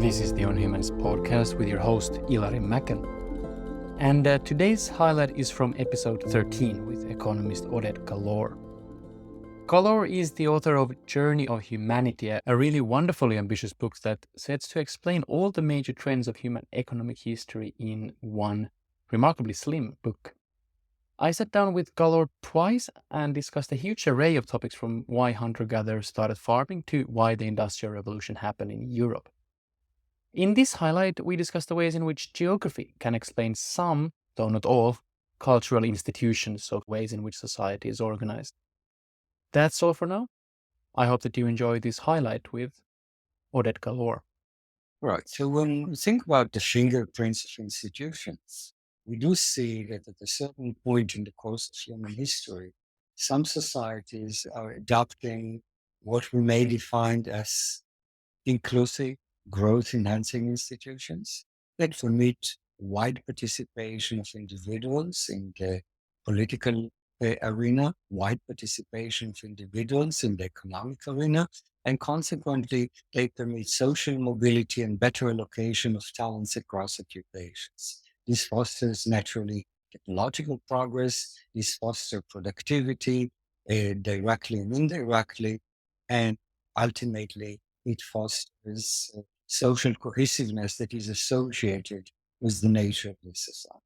This is the On Humans podcast with your host, Ilari. And today's highlight is from episode 13 with economist Oded Galor. Galor is the author of Journey of Humanity, a really wonderfully ambitious book that sets to explain all the major trends of human economic history in one remarkably slim book. I sat down with Galor twice and discussed a huge array of topics from why hunter-gatherers started farming to why the Industrial Revolution happened in Europe. In this highlight, we discuss the ways in which geography can explain some, though not all, cultural institutions of ways in which society is organized. That's all for now. I hope that you enjoy this highlight with Oded Galor. Right. So when we think about the fingerprints of institutions, we do see that at a certain point in the course of human history, some societies are adopting what we may define as inclusive, growth-enhancing institutions that permit wide participation of individuals in the political arena, wide participation of individuals in the economic arena, and consequently, they permit social mobility and better allocation of talents across occupations. This fosters naturally technological progress, this fosters productivity directly and indirectly, and ultimately it fosters social cohesiveness that is associated with the nature of this society.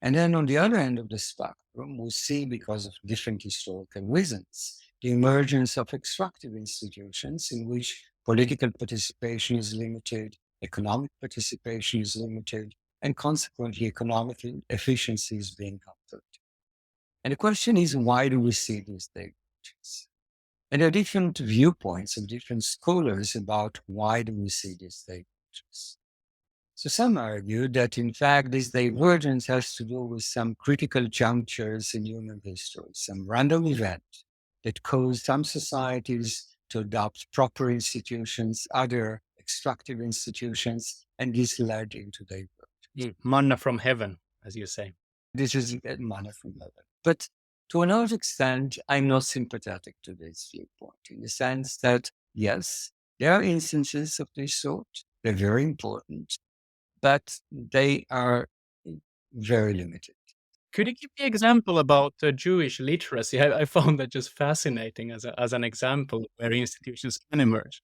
And then on the other end of the spectrum, we see, because of different historical reasons, the emergence of extractive institutions in which political participation is limited, economic participation is limited, and consequently economic efficiency is being hampered. And the question is, why do we see these divergences? And there are different viewpoints of different scholars about why do we see these divergences. So some argue that, in fact, this divergence has to do with some critical junctures in human history, some random event that caused some societies to adopt proper institutions, other extractive institutions, and this led into divergence. Manna from heaven, as you say. This is a manner from heaven. But to a large extent, I'm not sympathetic to this viewpoint, in the sense that, yes, there are instances of this sort. They're very important, but they are very limited. Could you give me an example about Jewish literacy? I found that just fascinating as an example where institutions can emerge.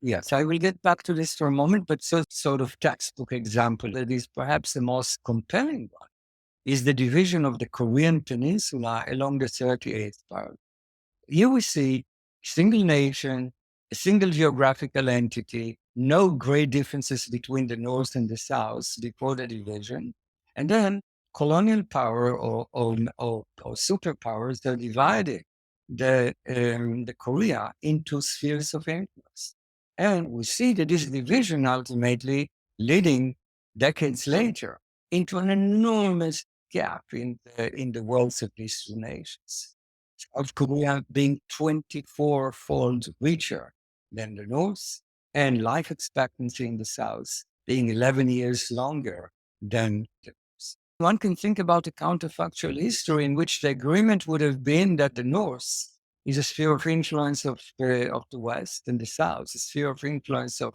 Yes, I will get back to this for a moment, but sort of textbook example that is perhaps the most compelling one is the division of the Korean Peninsula along the 38th parallel. Here we see a single nation, a single geographical entity, no great differences between the North and the South before the division. And then colonial power or superpowers are divided the Korea into spheres of influence. And we see that this division ultimately leading decades later into an enormous gap in the wealth of these two nations. South Korea being 24-fold richer than the North, and life expectancy in the South being 11 years longer than the North. One can think about a counterfactual history in which the agreement would have been that the North is a sphere of influence of the West, and the South, a sphere of influence of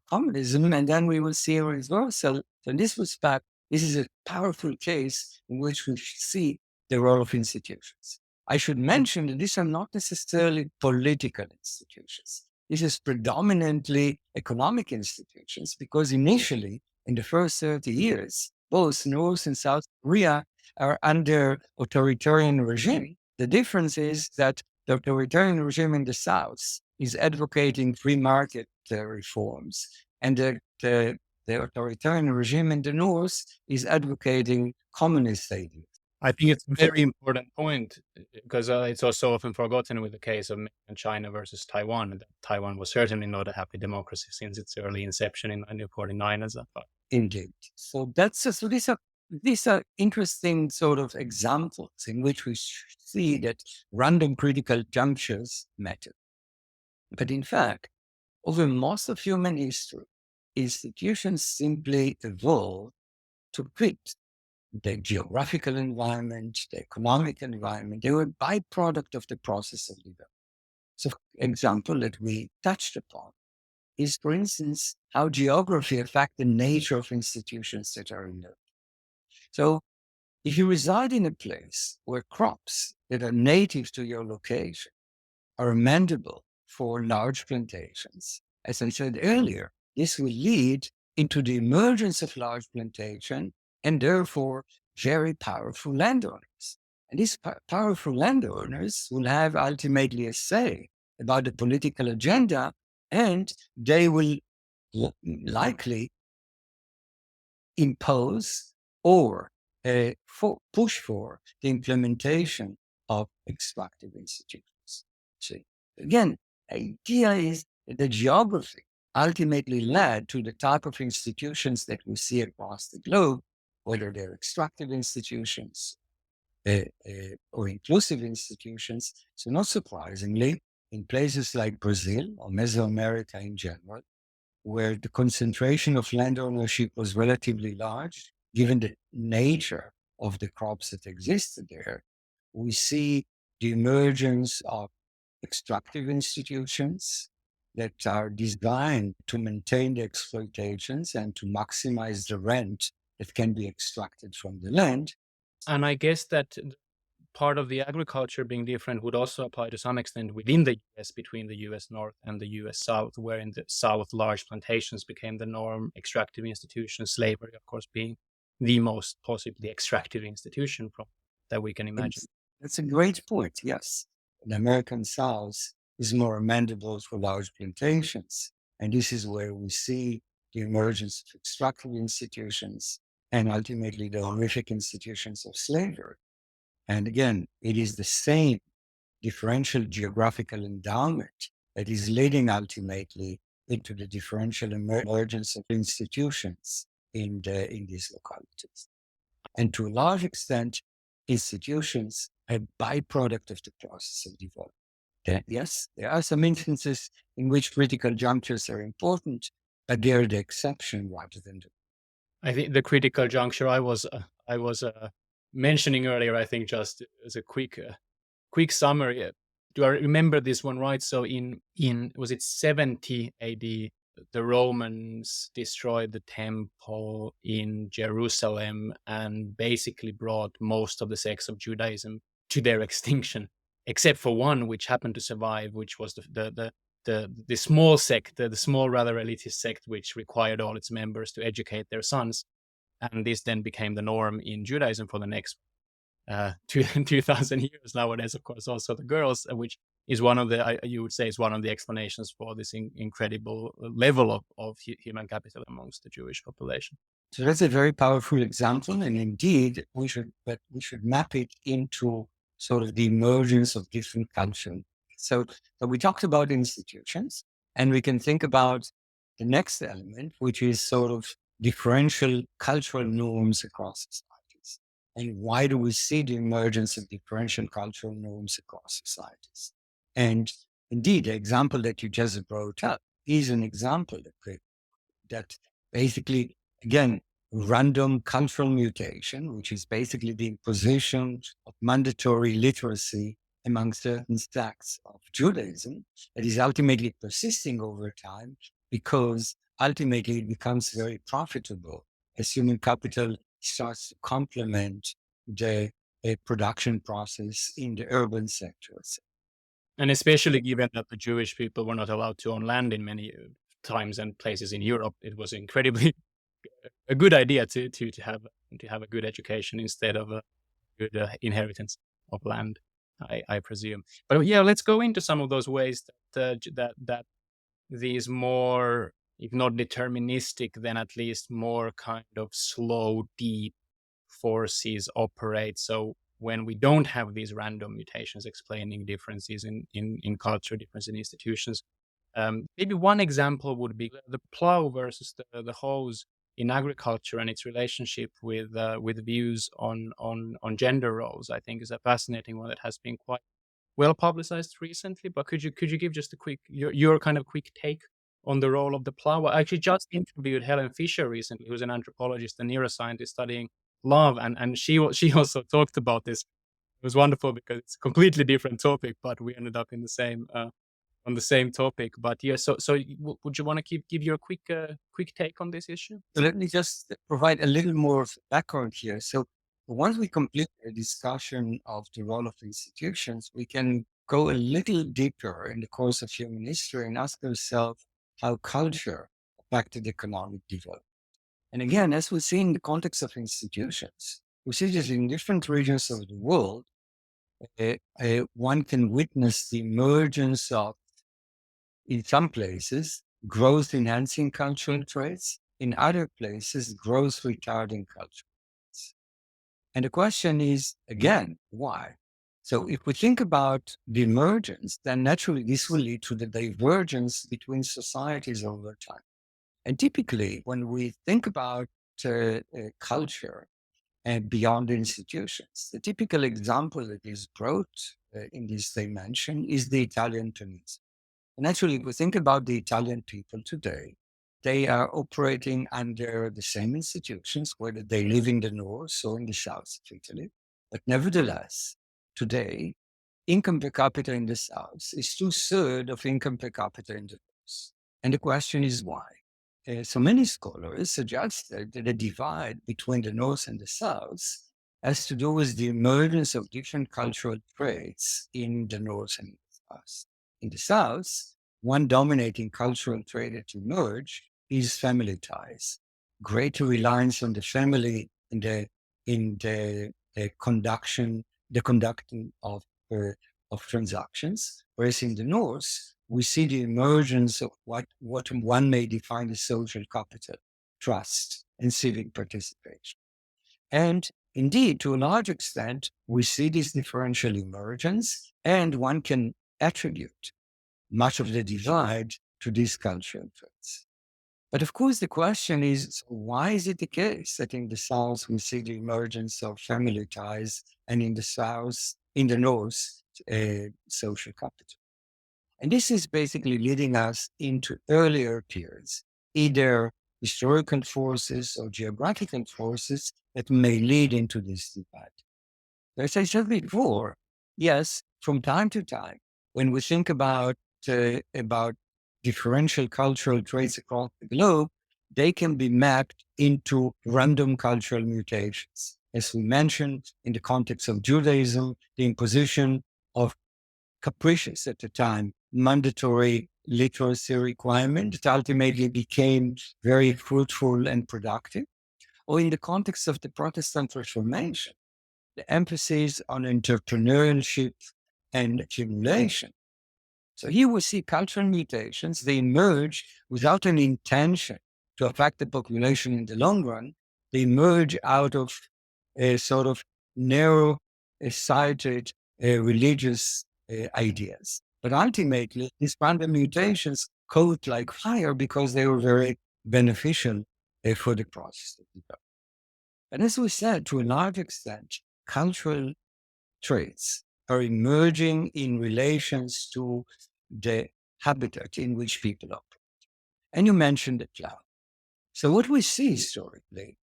communism, and then we will see a reversal. So in this respect, this is a powerful case in which we see the role of institutions. I should mention that these are not necessarily political institutions. This is predominantly economic institutions, because initially, in the first 30 years, both North and South Korea are under authoritarian regime. The difference is that the authoritarian regime in the South is advocating free market reforms, and the authoritarian regime in the North is advocating communist ideas. I think it's a very important point because it's also often forgotten with the case of China versus Taiwan. That Taiwan was certainly not a happy democracy since its early inception in 1949, as I thought. Indeed. So these are interesting sort of examples in which we see that random critical junctures matter. But in fact, over most of human history, institutions simply evolve to fit the geographical environment, the economic environment. They were a byproduct of the process of development. So, example that we touched upon, is, for instance, how geography affects the nature of institutions that are in there. So if you reside in a place where crops that are native to your location are amendable for large plantations, as I said earlier, this will lead into the emergence of large plantation and therefore very powerful landowners. And these powerful landowners will have ultimately a say about the political agenda, and they will likely impose or push for the implementation of extractive institutions. See, again, idea is that the geography ultimately led to the type of institutions that we see across the globe, whether they're extractive institutions or inclusive institutions. So not surprisingly, in places like Brazil or Mesoamerica in general, where the concentration of land ownership was relatively large, given the nature of the crops that existed there, we see the emergence of extractive institutions that are designed to maintain the exploitations and to maximize the rent that can be extracted from the land. And I guess that part of the agriculture being different would also apply to some extent within the US, between the US North and the US South, where in the South, large plantations became the norm, extractive institutions, slavery, of course, being the most possibly extractive institution from that we can imagine. That's a great point, yes. The American South is more amenable for large plantations. And this is where we see the emergence of extractive institutions and ultimately the horrific institutions of slavery. And again, it is the same differential geographical endowment that is leading ultimately into the differential emergence of institutions in these localities. And to a large extent, institutions are a byproduct of the process of development. Yes, there are some instances in which critical junctures are important, but they're the exception rather than the. I think the critical juncture I was mentioning earlier, I think just as a quick summary. Do I remember this one right? So in was it 70 AD, the Romans destroyed the temple in Jerusalem and basically brought most of the sects of Judaism to their extinction, except for one which happened to survive, which was the small sect, the small rather elitist sect, which required all its members to educate their sons, and this then became the norm in Judaism for the next 2,000 years. Nowadays, of course, also the girls, which is one of the, you would say, is one of the explanations for this incredible level of human capital amongst the Jewish population. So that's a very powerful example, and indeed we should map it into sort of the emergence of different cultures. So we talked about institutions, and we can think about the next element, which is sort of differential cultural norms across societies. And why do we see the emergence of differential cultural norms across societies? And indeed, the example that you just brought up is an example that basically, again, random cultural mutation, which is basically the imposition of mandatory literacy among certain sects of Judaism, that is ultimately persisting over time because ultimately it becomes very profitable as human capital starts to complement the production process in the urban sectors. And especially given that the Jewish people were not allowed to own land in many times and places in Europe, it was incredibly a good idea to have a good education instead of a good inheritance of land, I presume. But yeah, let's go into some of those ways that these more, if not deterministic, then at least more kind of slow, deep forces operate. So when we don't have these random mutations explaining differences in culture, difference in institutions, maybe one example would be the plow versus the hose in agriculture and its relationship with views on gender roles. I think is a fascinating one that has been quite well publicized recently. But could you give just a quick your kind of quick take on the role of the plow? I actually just interviewed Helen Fisher recently, who's an anthropologist and neuroscientist studying love, and she also talked about this. It was wonderful because it's a completely different topic, but we ended up in the same on the same topic. But yeah, would you want to give your quick take on this issue? So let me just provide a little more background here. So once we complete the discussion of the role of institutions, we can go a little deeper in the course of human history and ask ourselves how culture affected economic development. And again, as we see in the context of institutions, we see that in different regions of the world, one can witness the emergence of, in some places, growth enhancing cultural traits, in other places, growth retarding cultural traits. And the question is, again, why? So if we think about the emergence, then naturally this will lead to the divergence between societies over time. And typically, when we think about culture and beyond institutions, the typical example that is brought in this dimension is the Italian Tunisian. And actually, if we think about the Italian people today, they are operating under the same institutions, whether they live in the north or in the south of Italy. But nevertheless, today, income per capita in the south is two-thirds of income per capita in the north. And the question is why? So many scholars suggest that the divide between the north and the south has to do with the emergence of different cultural traits in the north and the south. In the south, one dominating cultural trait that emerged is family ties, greater reliance on the family in the conducting of transactions, whereas in the north, we see the emergence of what one may define as social capital, trust, and civic participation. And indeed, to a large extent, we see this differential emergence, and one can attribute much of the divide to these cultural traits. But of course, the question is, why is it the case that in the South we see the emergence of family ties and in the North, social capital? And this is basically leading us into earlier periods, either historical forces or geographical forces that may lead into this divide. As I said before, yes, from time to time, when we think about differential cultural traits across the globe, they can be mapped into random cultural mutations. As we mentioned, in the context of Judaism, the imposition of capricious at the time mandatory literacy requirement that ultimately became very fruitful and productive, or in the context of the Protestant Reformation, the emphasis on entrepreneurship and accumulation. So here we see cultural mutations. They emerge without an intention to affect the population in the long run. They emerge out of a sort of narrow-sighted religious ideas. But ultimately, these random mutations caught like fire because they were very beneficial for the process of development. And as we said, to a large extent, cultural traits are emerging in relations to the habitat in which people operate. And you mentioned the cloud. So what we see historically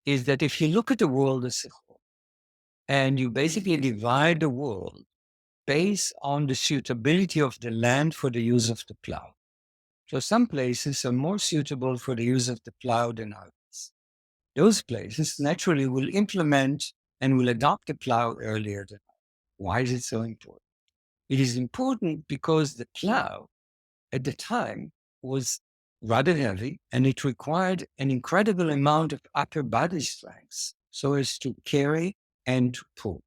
is that if you look at the world as a whole, and you basically divide the world based on the suitability of the land for the use of the plow. So some places are more suitable for the use of the plow than others. Those places naturally will implement and will adopt the plow earlier than others. Why is it so important? It is important because the plow at the time was rather heavy and it required an incredible amount of upper body strength so as to carry and to pull.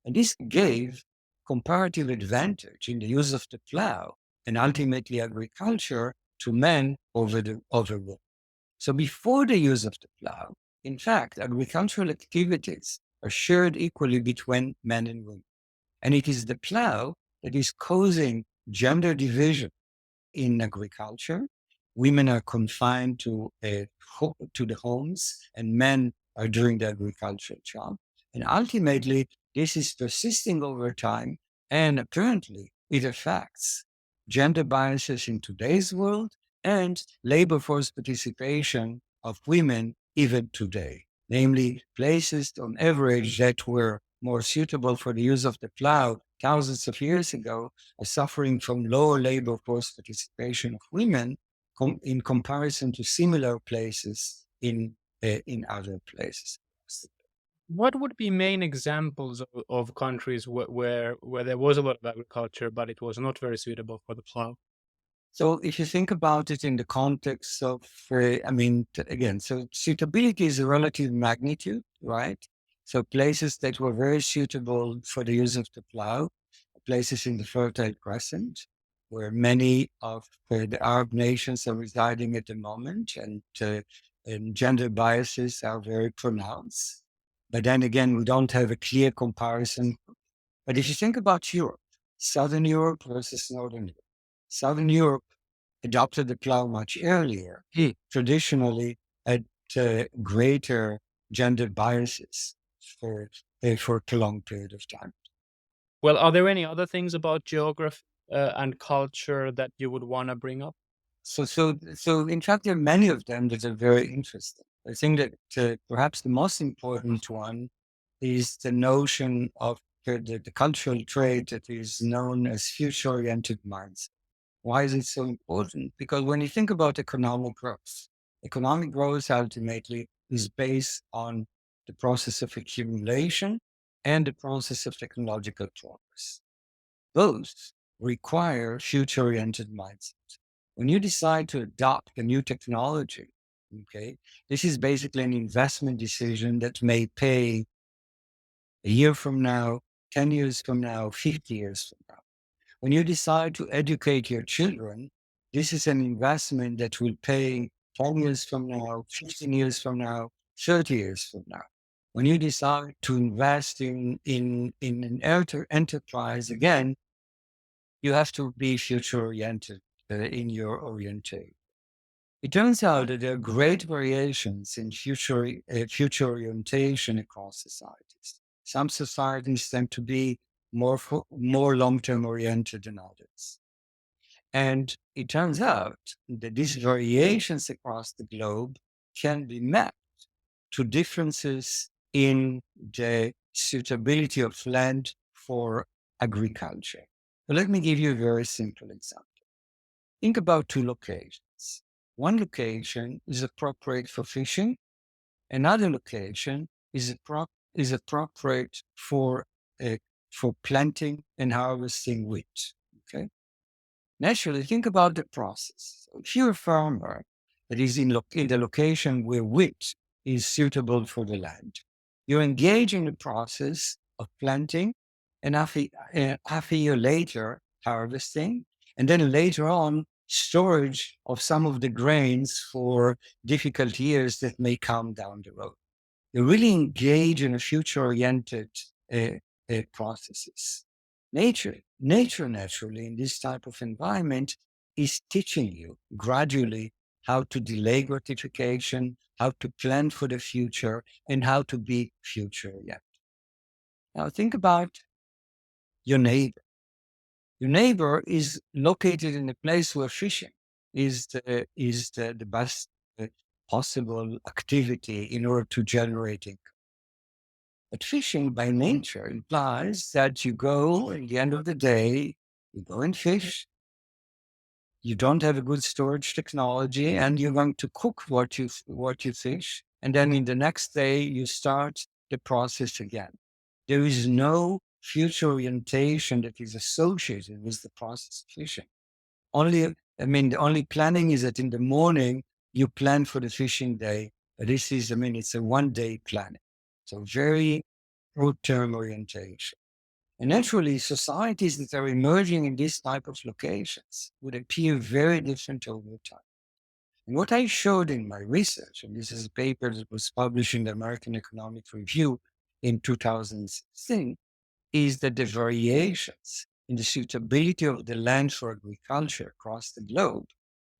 And this gave comparative advantage in the use of the plow and ultimately agriculture to men over women. So before the use of the plow, in fact, agricultural activities are shared equally between men and women. And it is the plow that is causing gender division in agriculture. Women are confined to the homes and men are doing the agricultural job. And ultimately, this is persisting over time. And apparently, it affects gender biases in today's world and labor force participation of women even today. Namely, places on average that were more suitable for the use of the plow thousands of years ago are suffering from lower labor force participation of women in comparison to similar places in other places. What would be main examples of countries where there was a lot of agriculture, but it was not very suitable for the plow? So if you think about it in the context of, again, so suitability is a relative magnitude, right? So places that were very suitable for the use of the plow, places in the Fertile Crescent, where many of the Arab nations are residing at the moment, and gender biases are very pronounced. But then again, we don't have a clear comparison. But if you think about Europe, Southern Europe versus Northern Europe, Southern Europe adopted the plow much earlier, traditionally had greater gender biases for, for a long period of time. Well, are there any other things about geography and culture that you would want to bring up? So in fact, there are many of them that are very interesting. I think that perhaps the most important one is the notion of the cultural trait that is known as future-oriented mindset. Why is it so important? Because when you think about economic growth ultimately is based on the process of accumulation and the process of technological progress. Both require future-oriented mindset. When you decide to adopt a new technology, okay, this is basically an investment decision that may pay a year from now, 10 years from now, 50 years from now. When you decide to educate your children, this is an investment that will pay 10 years from now, 15 years from now, 30 years from now. When you decide to invest in an enterprise, again, you have to be future oriented in your orientation. It turns out that there are great variations in future orientation across societies. Some societies tend to be more long-term oriented than others. And it turns out that these variations across the globe can be mapped to differences in the suitability of land for agriculture. So let me give you a very simple example. Think about two locations. One location is appropriate for fishing. Another location is appropriate uh, for planting and harvesting wheat. Okay. Naturally, think about the process. So if you're a farmer that is in the location where wheat is suitable for the land, you engage in the process of planting, and half a year later, harvesting, and then later on, storage of some of the grains for difficult years that may come down the road. You really engage in a future-oriented uh, processes. Nature naturally in this type of environment is teaching you gradually how to delay gratification, how to plan for the future, and how to be future-oriented. Now think about your neighbor. Your neighbor is located in a place where fishing is the best possible activity in order to generate income. But fishing by nature implies that you go at the end of the day, you go and fish, you don't have a good storage technology, and you're going to cook what you fish. And then in the next day, you start the process again. There is no future orientation that is associated with the process of fishing. The only planning is that in the morning, you plan for the fishing day. It's a 1 day planning. So very short-term orientation. And naturally, societies that are emerging in this type of locations would appear very different over time. And what I showed in my research, and this is a paper that was published in the American Economic Review in 2016, is that the variations in the suitability of the land for agriculture across the globe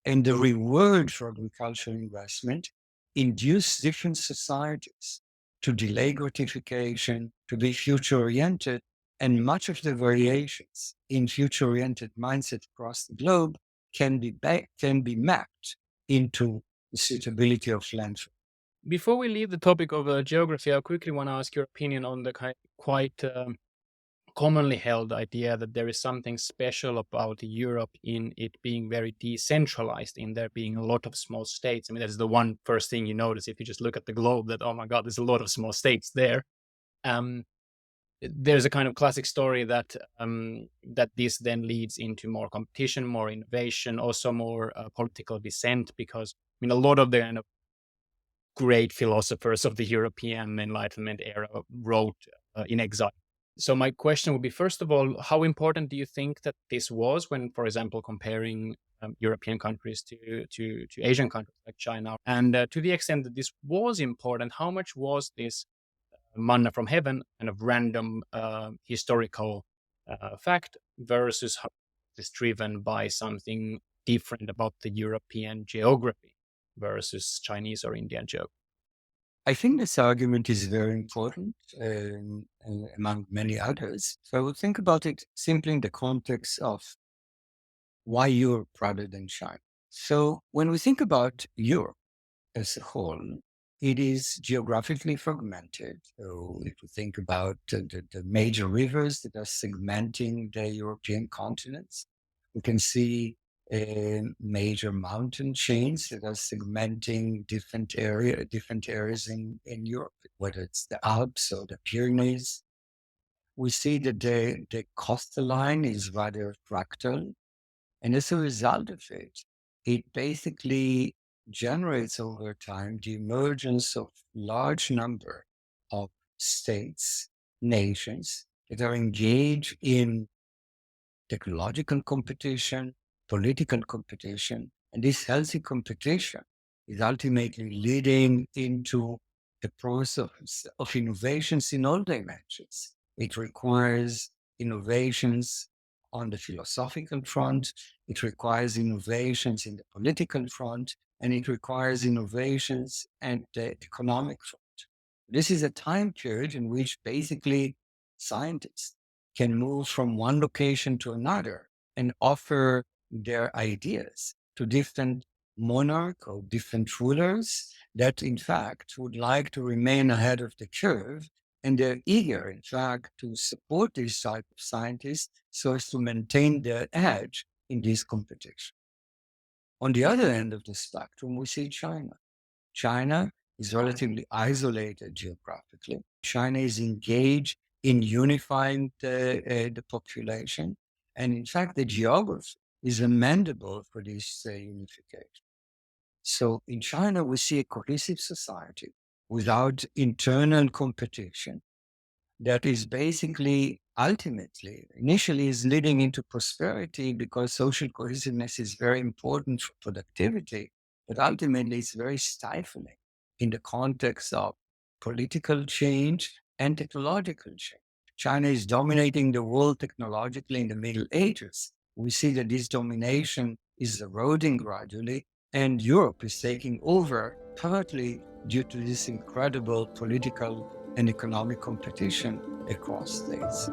and the reward for agricultural investment induce different societies to delay gratification, to be future oriented, and much of the variations in future oriented mindset across the globe can be mapped into the suitability of land. Before we leave the topic of geography, I quickly want to ask your opinion on the quite commonly held idea that there is something special about Europe in it being very decentralized, in there being a lot of small states. I mean, that's the one first thing you notice if you just look at the globe, that, oh my God, there's a lot of small states there. Um, there's a kind of classic story that that this then leads into more competition, more innovation, also more political dissent, because I mean, a lot of the kind of great philosophers of the European Enlightenment era wrote in exile. So my question would be, first of all, how important do you think that this was when, for example, comparing European countries to Asian countries like China? And to the extent that this was important, how much was this manna from heaven, kind of random historical fact, versus how it is driven by something different about the European geography versus Chinese or Indian geography? I think this argument is very important, among many others. So I would think about it simply in the context of why Europe rather than China. So when we think about Europe as a whole, it is geographically fragmented. So if we think about the major rivers that are segmenting the European continents, we can see major mountain chains that are segmenting different areas in Europe, whether it's the Alps or the Pyrenees. We see that the coastal line is rather fractal, and as a result of it, it basically generates over time the emergence of large number of states, nations that are engaged in technological competition, political competition, and this healthy competition is ultimately leading into the process of innovations in all dimensions. It requires innovations on the philosophical front, it requires innovations in the political front, and it requires innovations at the economic front. This is a time period in which basically scientists can move from one location to another and offer their ideas to different monarch or different rulers that in fact would like to remain ahead of the curve, and they're eager in fact to support these type of scientists so as to maintain their edge in this competition. On the other end of the spectrum, we see China. China is relatively isolated geographically. China is engaged in unifying the population. And in fact, the geography is amendable for this unification. So in China, we see a cohesive society without internal competition that is basically ultimately, initially is leading into prosperity because social cohesiveness is very important for productivity, but ultimately it's very stifling in the context of political change and technological change. China is dominating the world technologically in the Middle Ages. We see that this domination is eroding gradually, and Europe is taking over partly due to this incredible political and economic competition across states.